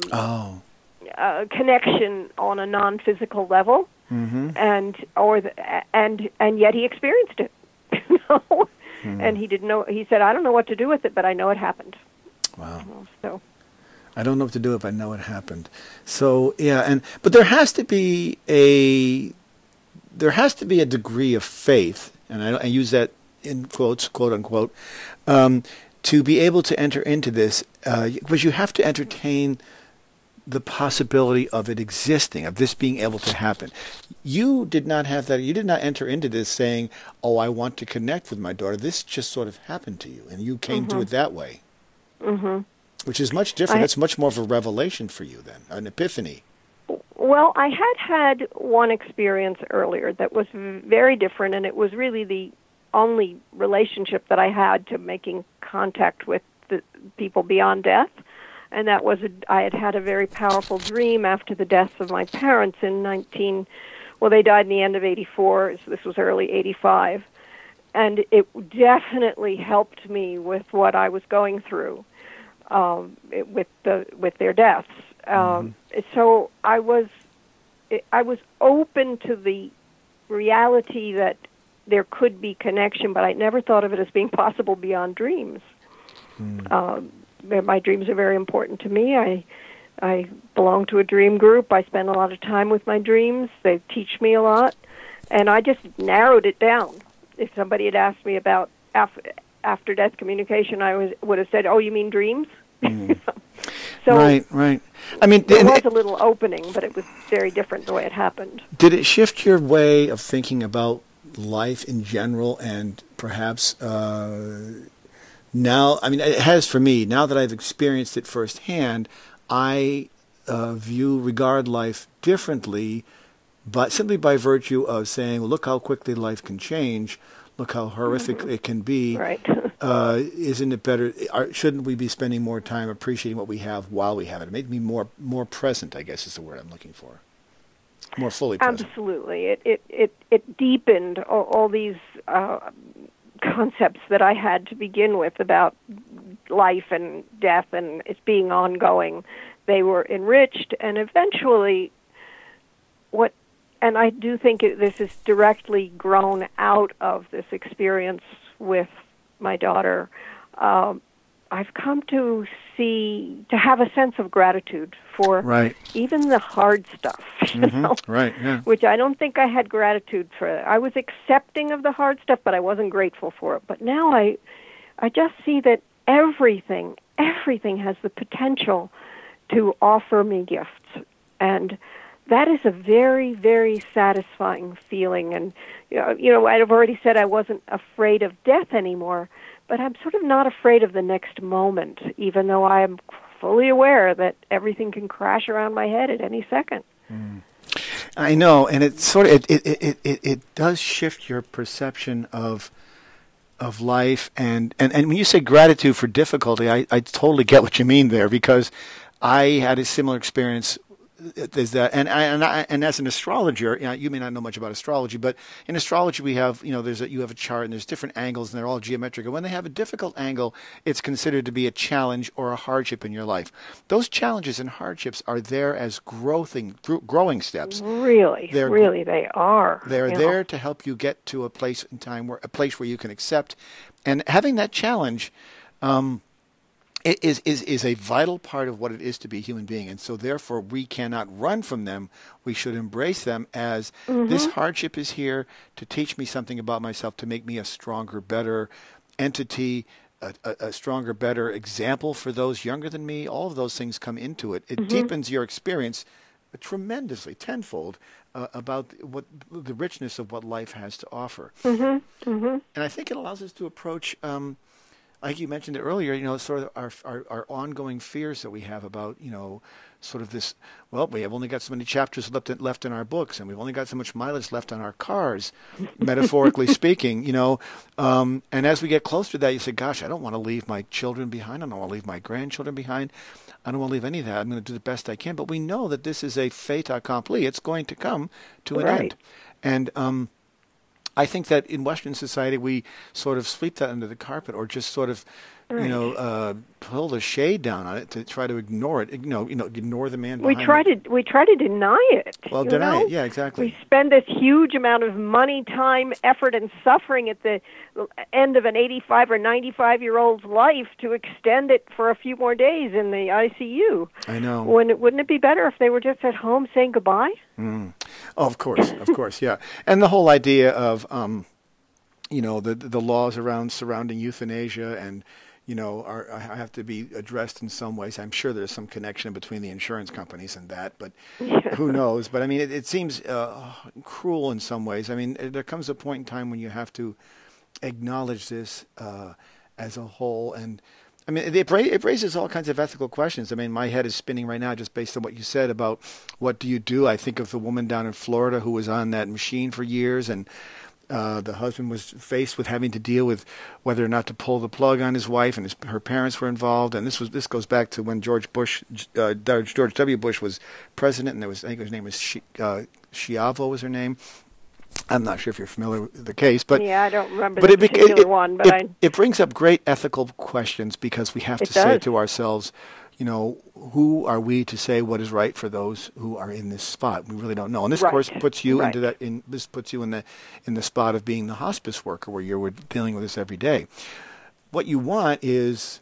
connection on a non-physical level, and yet he experienced it. You know? And he didn't know. He said, "I don't know what to do with it, but I know it happened." Wow. You know, so. I don't know what to do if I know it happened. So yeah, but there has to be a degree of faith, and I use that in quotes, quote unquote, to be able to enter into this, because you have to entertain the possibility of it existing, of this being able to happen. You did not have that. You did not enter into this saying, "Oh, I want to connect with my daughter." This just sort of happened to you, and you came to it that way. Mm-hmm. Which is much different. That's much more of a revelation for you then, an epiphany. Well, I had one experience earlier that was very different, and it was really the only relationship that I had to making contact with the people beyond death. And that was, I had a very powerful dream after the deaths of my parents in they died in the end of 84, so this was early 85. And it definitely helped me with what I was going through. With their deaths, so I was open to the reality that there could be connection, but I never thought of it as being possible beyond dreams. My dreams are very important to me. I belong to a dream group. I spend a lot of time with my dreams. They teach me a lot, and I just narrowed it down. If somebody had asked me about after-death communication, I would have said, "Oh, you mean dreams?" So right. I mean, there was a little opening, but it was very different the way it happened. Did it shift your way of thinking about life in general, and perhaps now? I mean, it has for me. Now that I've experienced it firsthand, I regard life differently, but simply by virtue of saying, "Look how quickly life can change. Look how horrific it can be." Right. Isn't it better? Shouldn't we be spending more time appreciating what we have while we have it? It made me more present, I guess is the word I'm looking for. More fully present. Absolutely. It deepened all these concepts that I had to begin with about life and death and it being ongoing. They were enriched, and eventually and I do think this is directly grown out of this experience with my daughter. I've come to have a sense of gratitude for even the hard stuff, you know? Right, yeah. Which I don't think I had gratitude for. I was accepting of the hard stuff, but I wasn't grateful for it. But now I just see that everything has the potential to offer me gifts, and that is a very, very satisfying feeling. And, you know, I've already said I wasn't afraid of death anymore, but I'm sort of not afraid of the next moment, even though I am fully aware that everything can crash around my head at any second. I know, and it sort of it does shift your perception of life, and when you say gratitude for difficulty, I totally get what you mean there, because I had a similar experience. There's that, and as an astrologer, you may not know much about astrology, but in astrology we have, you have a chart and there's different angles and they're all geometric. And when they have a difficult angle, it's considered to be a challenge or a hardship in your life. Those challenges and hardships are there as growing steps. Really, they are. They're there to help you get to a place in time where you can accept, and having that challenge. It is a vital part of what it is to be a human being, and so therefore we cannot run from them. We should embrace them as this hardship is here to teach me something about myself, to make me a stronger, better entity, a stronger, better example for those younger than me. All of those things come into it. It deepens your experience tremendously, tenfold, about what the richness of what life has to offer. And I think it allows us to approach. Like you mentioned it earlier, sort of our ongoing fears that we have about, sort of this, we have only got so many chapters left in our books, and we've only got so much mileage left on our cars, metaphorically speaking, and as we get closer to that, you say, gosh, I don't want to leave my children behind. I don't want to leave my grandchildren behind. I don't want to leave any of that. I'm going to do the best I can. But we know that this is a fait accompli. It's going to come to an end. And I think that in Western society we sort of sweep that under the carpet, or just sort of, pull the shade down on it to try to ignore it. Ignore the man behind it. We try to deny it. Well, deny it. Yeah, exactly. We spend this huge amount of money, time, effort, and suffering at the end of an 85 or 95-year-old's life to extend it for a few more days in the ICU. I know. Wouldn't it be better if they were just at home saying goodbye? Mm. Oh, of course, yeah. And the whole idea of, the laws surrounding euthanasia and, have to be addressed in some ways. I'm sure there's some connection between the insurance companies and that, but who knows? But I mean, it seems cruel in some ways. I mean, there comes a point in time when you have to acknowledge this as a whole, and I mean, it raises all kinds of ethical questions. I mean, my head is spinning right now just based on what you said about what do you do. I think of the woman down in Florida who was on that machine for years, and the husband was faced with having to deal with whether or not to pull the plug on his wife, and her parents were involved. And this goes back to when George W. Bush was president, and I think his name was Schiavo was her name. I'm not sure if you're familiar with the case, but yeah, I don't remember the particular one. But it brings up great ethical questions, because we have to say to ourselves, who are we to say what is right for those who are in this spot? We really don't know. And this, of course, puts you into that. This puts you in the spot of being the hospice worker, where you're dealing with this every day. What you want is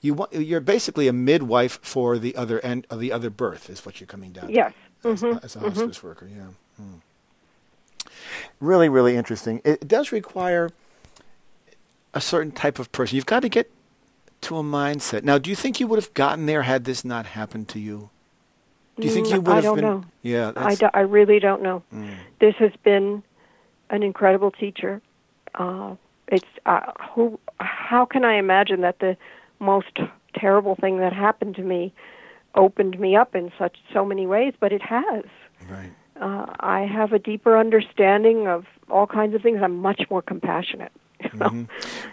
you're basically a midwife for the other end of the other birth, is what you're coming down to. As a hospice worker. Yeah. Mm. Really, really interesting. It does require a certain type of person. You've got to get to a mindset. Now, do you think you would have gotten there had this not happened to you? Do you think you would have been? I don't know. Yeah, I really don't know. Mm. This has been an incredible teacher. How can I imagine that the most terrible thing that happened to me opened me up in so many ways? But it has. Right. I have a deeper understanding of all kinds of things. I'm much more compassionate. Mm-hmm.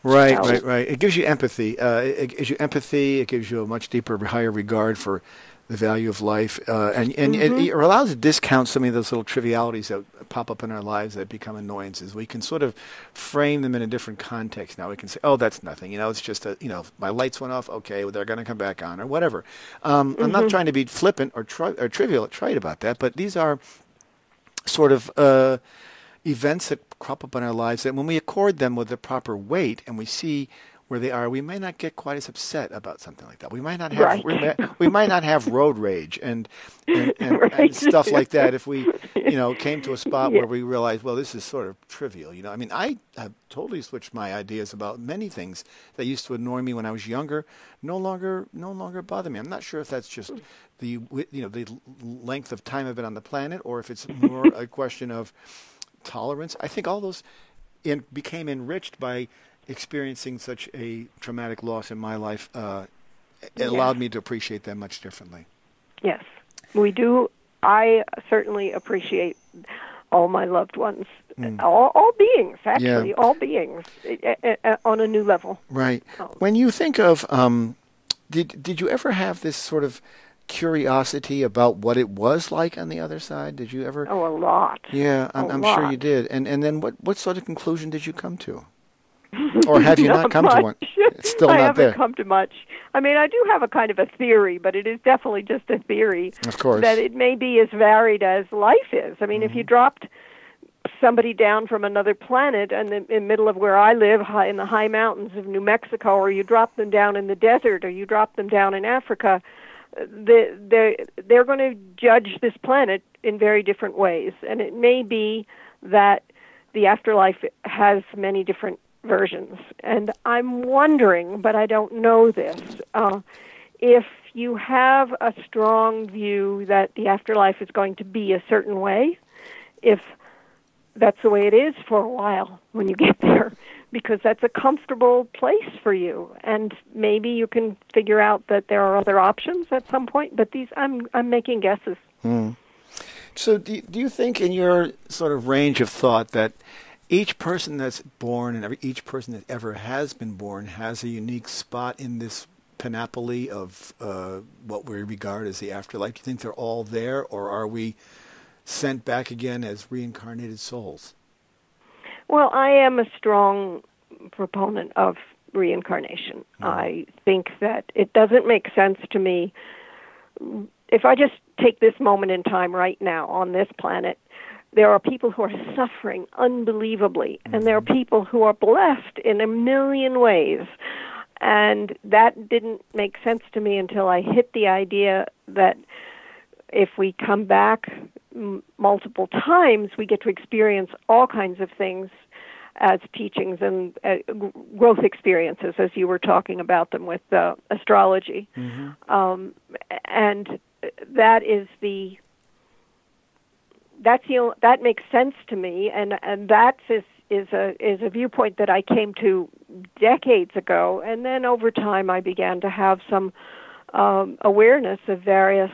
Right. It gives you empathy. It gives you a much deeper, higher regard for the value of life, and it allows to discount some of those little trivialities that pop up in our lives that become annoyances. We can sort of frame them in a different context. Now we can say, "Oh, that's nothing. It's just my lights went off. Okay, well, they're going to come back on, or whatever." I'm not trying to be flippant or trivial, trite about that, but these are sort of events that crop up in our lives that when we accord them with the proper weight and we see where they are, we may not get quite as upset about something like that. We might not have we might not have road rage and stuff like that if we came to a spot where we realize, well, this is sort of trivial. I mean, I have totally switched my ideas about many things that used to annoy me when I was younger. No longer bother me. I'm not sure if that's just the length of time I've been on the planet, or if it's more a question of tolerance. I think all those became enriched by experiencing such a traumatic loss in my life. It allowed me to appreciate them much differently. Yes, we do. I certainly appreciate all my loved ones, all beings, actually, all beings on a new level. Right. When you think of, did you ever have this sort of curiosity about what it was like on the other side? Did you ever? Oh, a lot. Yeah, I'm sure you did. And then what sort of conclusion did you come to? Or have you not come to one? It's still not there. I haven't come to much. I mean, I do have a kind of a theory, but it is definitely just a theory. Of course. That it may be as varied as life is. I mean, if you dropped somebody down from another planet in the middle of where I live, in the high mountains of New Mexico, or you drop them down in the desert, or you drop them down in Africa, they're going to judge this planet in very different ways. And it may be that the afterlife has many different versions. And I'm wondering, but I don't know this, if you have a strong view that the afterlife is going to be a certain way, if that's the way it is for a while when you get there, because that's a comfortable place for you. And maybe you can figure out that there are other options at some point, but I'm making guesses. So do you think in your sort of range of thought that each person that's born and each person that ever has been born has a unique spot in this panoply of what we regard as the afterlife? Do you think they're all there, or are we sent back again as reincarnated souls? Well, I am a strong proponent of reincarnation. I think that it doesn't make sense to me. If I just take this moment in time right now on this planet, there are people who are suffering unbelievably, and there are people who are blessed in a million ways. And that didn't make sense to me until I hit the idea that if we come back multiple times, we get to experience all kinds of things as teachings and growth experiences, as you were talking about them with astrology. And that is that makes sense to me, and that is a viewpoint that I came to decades ago, and then over time I began to have some awareness of various,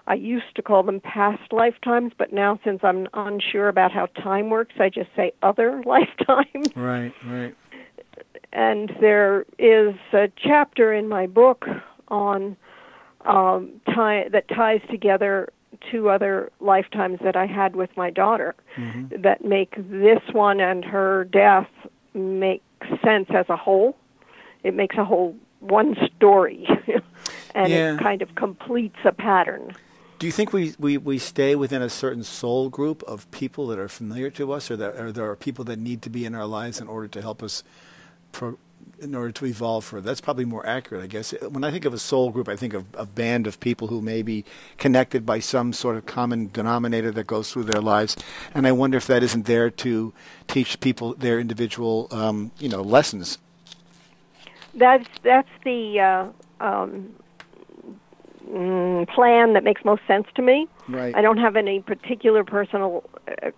I used to call them past lifetimes, but now since I'm unsure about how time works, I just say other lifetimes. Right. And there is a chapter in my book on that ties together two other lifetimes that I had with my daughter that make this one and her death make sense as a whole. It makes a whole one story, and it kind of completes a pattern. Do you think we stay within a certain soul group of people that are familiar to us, or there are people that need to be in our lives in order to help us, in order to evolve further? That's probably more accurate, I guess. When I think of a soul group, I think of a band of people who may be connected by some sort of common denominator that goes through their lives. And I wonder if that isn't there to teach people their individual, lessons. That's the plan that makes most sense to me. Right. I don't have any particular personal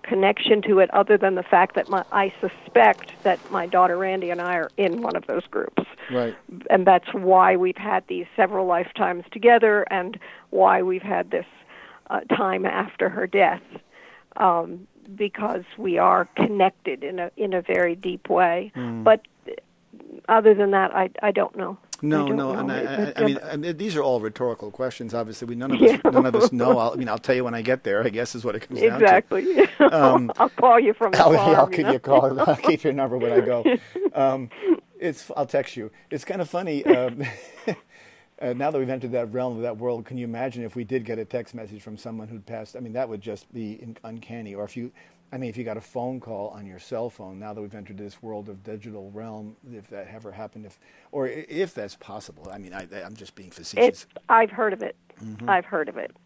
connection to it other than the fact that I suspect that my daughter Randy and I are in one of those groups. Right. And that's why we've had these several lifetimes together and why we've had this time after her death, because we are connected in a very deep way. But other than that, I don't know. No. I mean, these are all rhetorical questions. Obviously, none of us know. I'll tell you when I get there, I guess, is what it comes down to. Exactly. I'll call you from the farm. I'll give you a call. I'll keep your number when I go. I'll text you. It's kind of funny. Now that we've entered that realm of that world, can you imagine if we did get a text message from someone who'd passed? I mean, that would just be uncanny. Or if you got a phone call on your cell phone, now that we've entered this world of digital realm, if that ever happened, if that's possible. I mean, I'm just being facetious. I've heard of it. I've heard of it.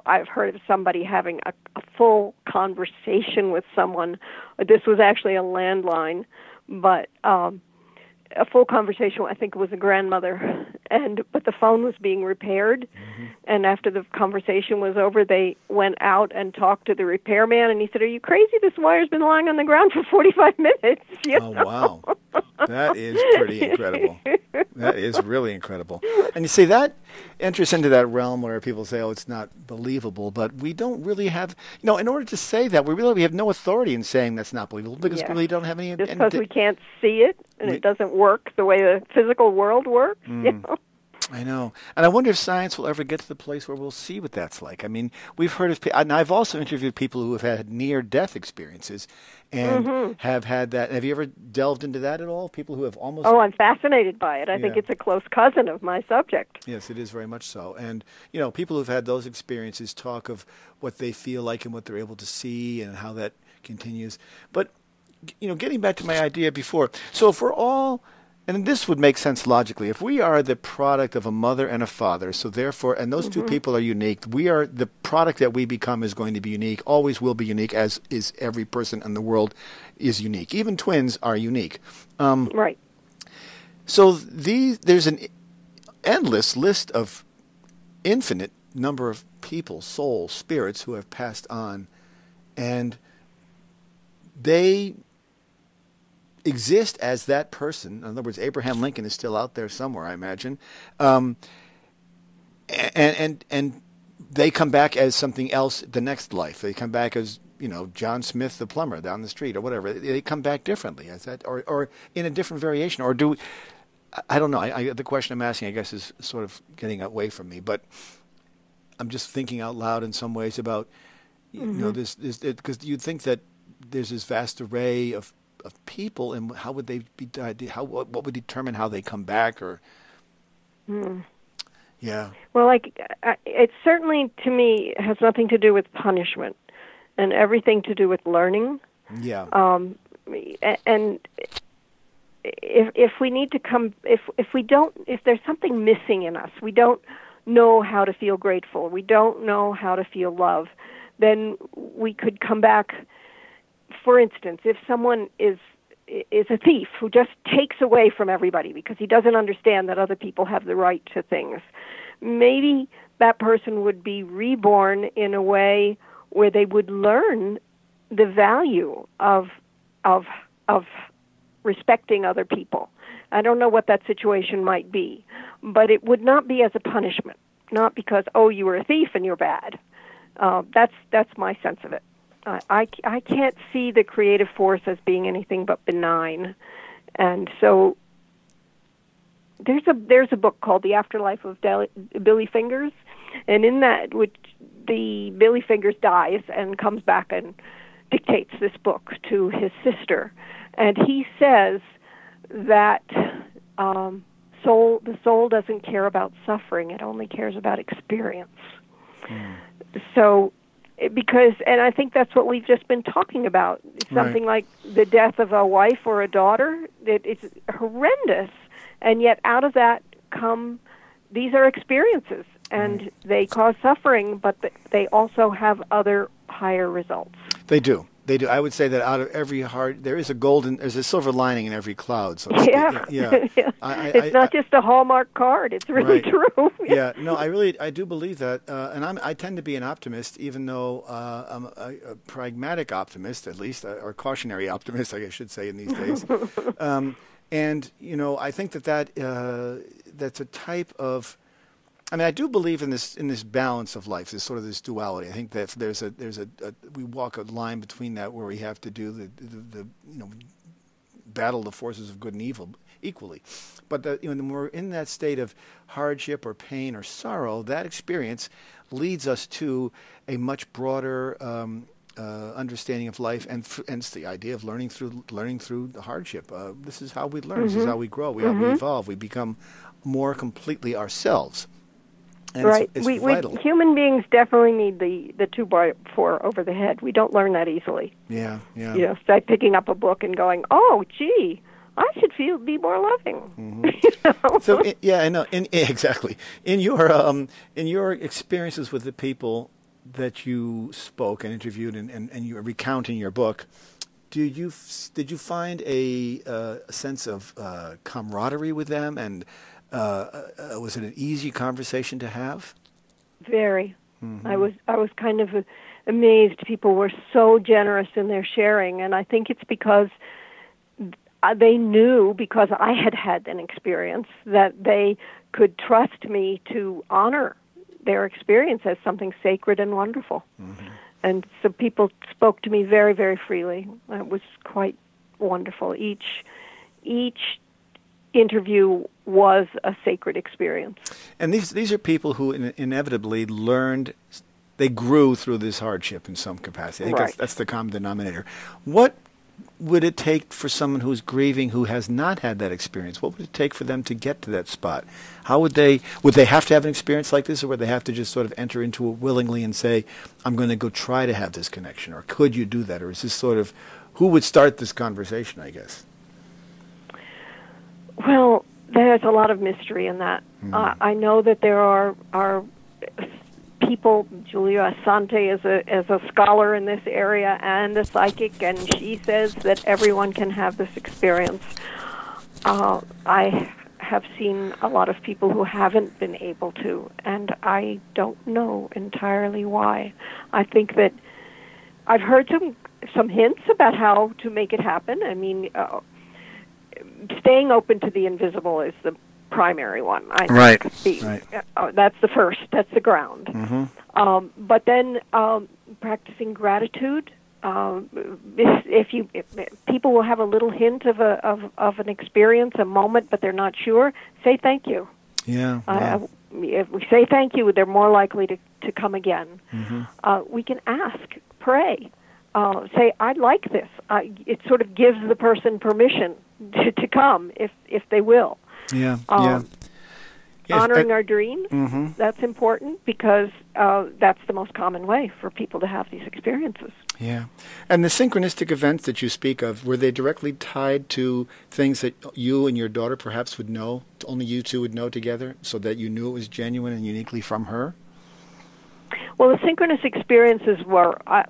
I've heard of somebody having a full conversation with someone. This was actually a landline, but a full conversation. I think it was a grandmother, but the phone was being repaired. And after the conversation was over, they went out and talked to the repairman, and he said, "Are you crazy? This wire's been lying on the ground for 45 minutes." Oh, wow. That is pretty incredible. That is really incredible. And you see, that enters into that realm where people say, oh, it's not believable, but we don't really have, in order to say that, we have no authority in saying that's not believable, because we really don't have any... Just because we can't see it, and it doesn't work the way the physical world works, I know. And I wonder if science will ever get to the place where we'll see what that's like. I mean, we've heard of, and I've also interviewed people who have had near-death experiences and have had that. Have you ever delved into that at all? People who have almost... Oh, I'm fascinated by it. I think it's a close cousin of my subject. Yes, it is very much so. And, people who've had those experiences talk of what they feel like and what they're able to see and how that continues. But, getting back to my idea before, so if we're all... And this would make sense logically. If we are the product of a mother and a father, so therefore, and those two people are unique, we are, the product that we become is going to be unique, always will be unique, as is every person in the world is unique. Even twins are unique. Right. So there's an endless list of infinite number of people, souls, spirits who have passed on, and they exist as that person. In other words, Abraham Lincoln is still out there somewhere, I imagine, and they come back as something else the next life. They come back as John Smith the plumber down the street or whatever. They come back differently as that, or in a different variation, or do I don't know. The question I'm asking, I guess, is sort of getting away from me, but I'm just thinking out loud in some ways about this because you'd think that there's this vast array of people, and how would they be? What would determine how they come back? Or yeah. Well, it certainly to me has nothing to do with punishment, and everything to do with learning. Yeah. And if we need to come, if there's something missing in us, we don't know how to feel grateful, we don't know how to feel love, then we could come back. For instance, if someone is a thief who just takes away from everybody because he doesn't understand that other people have the right to things, maybe that person would be reborn in a way where they would learn the value of respecting other people. I don't know what that situation might be, but it would not be as a punishment, not because, oh, you were a thief and you're bad. That's my sense of it. I can't see the creative force as being anything but benign. And so there's a book called The Afterlife of Billy Fingers, and in that, which the Billy Fingers dies and comes back and dictates this book to his sister. And he says that the soul doesn't care about suffering, it only cares about experience. So, and I think that's what we've just been talking about. It's something like the death of a wife or a daughter. It's horrendous, and yet out of that these are experiences, and they cause suffering, but they also have other higher results. They do. They do. I would say that out of every heart, there's a silver lining in every cloud. So yeah. It's not just a Hallmark card. It's really true. Yeah. No, I do believe that, and I tend to be an optimist, even though I'm a pragmatic optimist, at least, or cautionary optimist, I should say, in these days. And I think that's a type of. I mean, I do believe in this balance of life, this duality. I think that we walk a line between that where we have to do the battle the forces of good and evil equally. But when we're in that state of hardship or pain or sorrow, that experience leads us to a much broader understanding of life, and it's the idea of learning through the hardship. This is how we learn. This is how we grow. We evolve. We become more completely ourselves. And right. It's we vital. Human beings definitely need the 2x4 over the head. We don't learn that easily. Yeah. Start picking up a book and going, oh, gee, I should be more loving. So, I know. Exactly. In your experiences with the people that you spoke and interviewed and you recount in your book, did you find a sense of camaraderie with them, and was it an easy conversation to have? Very. I was kind of amazed. People were so generous in their sharing, and I think it's because they knew, because I had an experience, that they could trust me to honor their experience as something sacred and wonderful. And so people spoke to me very, very freely. It was quite wonderful. Each interview was a sacred experience. And these are people who inevitably learned, they grew through this hardship in some capacity. I think that's the common denominator. What would it take for someone who's grieving who has not had that experience? What would it take for them to get to that spot? How would they have to have an experience like this, or would they have to just sort of enter into it willingly and say, I'm going to go try to have this connection? Or could you do that? Or is this sort of, who would start this conversation, I guess? Well, there's a lot of mystery in that. I know that there are people. Julia Asante is a scholar in this area and a psychic, and she says that everyone can have this experience. I have seen a lot of people who haven't been able to, and I don't know entirely why. I think that I've heard some hints about how to make it happen. I mean, staying open to the invisible is the primary one. I think. That's the first. That's the ground. But then practicing gratitude. If people will have a little hint of an experience, a moment, but they're not sure, say thank you. Yeah. If we say thank you, they're more likely to come again. We can ask, pray. say, "I'd like this." It sort of gives the person permission to come if they will. Yeah. Yes, honoring our dreams, mm-hmm. that's important because that's the most common way for people to have these experiences. Yeah. And the synchronistic events that you speak of, were they directly tied to things that you and your daughter perhaps would know, only you two would know together, so that you knew it was genuine and uniquely from her? Well, the synchronous experiences were, I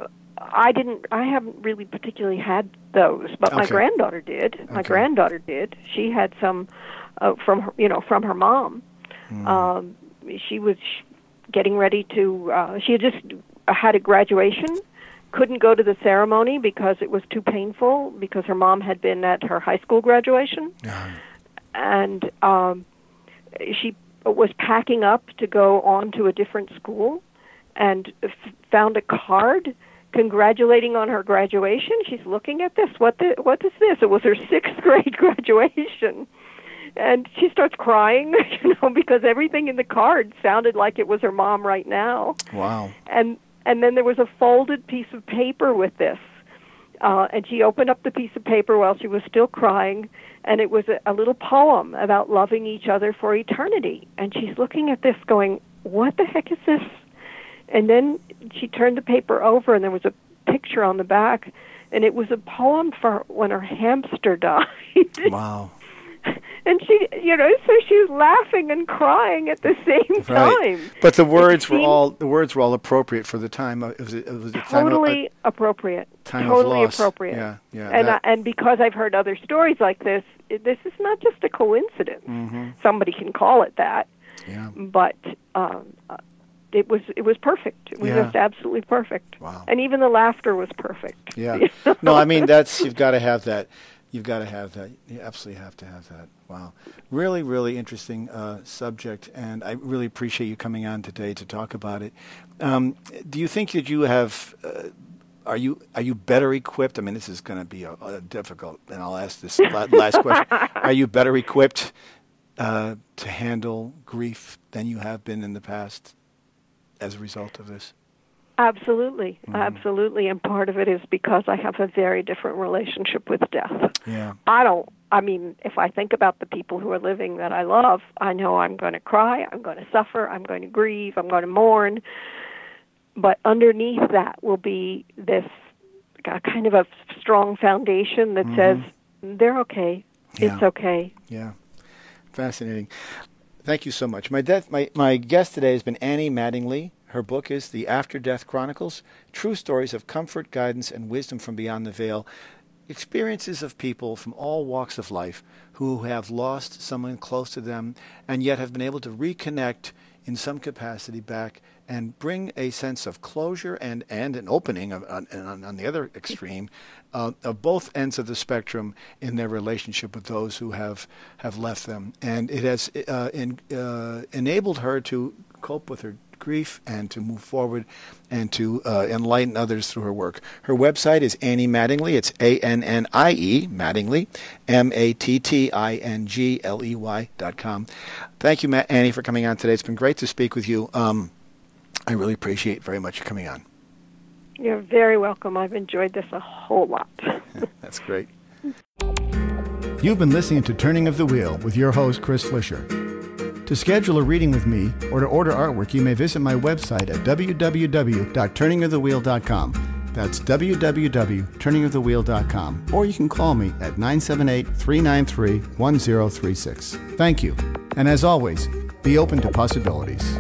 haven't really particularly had those, but my granddaughter did. My granddaughter did. She had some from her mom. She was getting ready to, she had just had a graduation, couldn't go to the ceremony because it was too painful, because her mom had been at her high school graduation. And she was packing up to go on to a different school and found a card congratulating on her graduation. She's looking at this. What is this? It was her 6th grade graduation. And she starts crying, because everything in the card sounded like it was her mom right now. Wow. And then there was a folded piece of paper with this. And she opened up the piece of paper while she was still crying, and it was a little poem about loving each other for eternity. And she's looking at this going, what the heck is this? And then she turned the paper over, and there was a picture on the back, and it was a poem for when her hamster died. Wow. And she, so she was laughing and crying at the same time. But the words were all appropriate for the time. It was totally appropriate. Totally appropriate. Yeah. And because I've heard other stories like this is not just a coincidence. Mm-hmm. Somebody can call it that. Yeah. But it was perfect. It was just absolutely perfect. Wow. And even the laughter was perfect. Yeah. No, I mean, you've got to have that. You've got to have that. You absolutely have to have that. Wow. Really, really interesting subject, and I really appreciate you coming on today to talk about it. Do you think that you have, are you better equipped? I mean, this is going to be difficult, and I'll ask this last question. Are you better equipped to handle grief than you have been in the past as a result of this? Absolutely, absolutely, and part of it is because I have a very different relationship with death. Yeah. If I think about the people who are living that I love, I know I'm going to cry, I'm going to suffer, I'm going to grieve, I'm going to mourn, but underneath that will be this kind of a strong foundation that says, they're okay, it's okay. Yeah, fascinating. Thank you so much. My guest today has been Annie Mattingley. Her book is The After Death Chronicles, True Stories of Comfort, Guidance, and Wisdom from Beyond the Veil. Experiences of people from all walks of life who have lost someone close to them and yet have been able to reconnect in some capacity back and bring a sense of closure and an opening on the other extreme of both ends of the spectrum in their relationship with those who have left them. And it has enabled her to cope with her grief and to move forward and to enlighten others through her work. Her website is Annie Mattingley. It's ANNIE, Mattingley, MATTINGLEY.com. Thank you, Annie, for coming on today. It's been great to speak with you. I really appreciate very much you coming on. You're very welcome. I've enjoyed this a whole lot. That's great. You've been listening to Turning of the Wheel with your host, Chris Flisher. To schedule a reading with me or to order artwork, you may visit my website at www.turningofthewheel.com. That's www.turningofthewheel.com. Or you can call me at 978-393-1036. Thank you. And as always, be open to possibilities.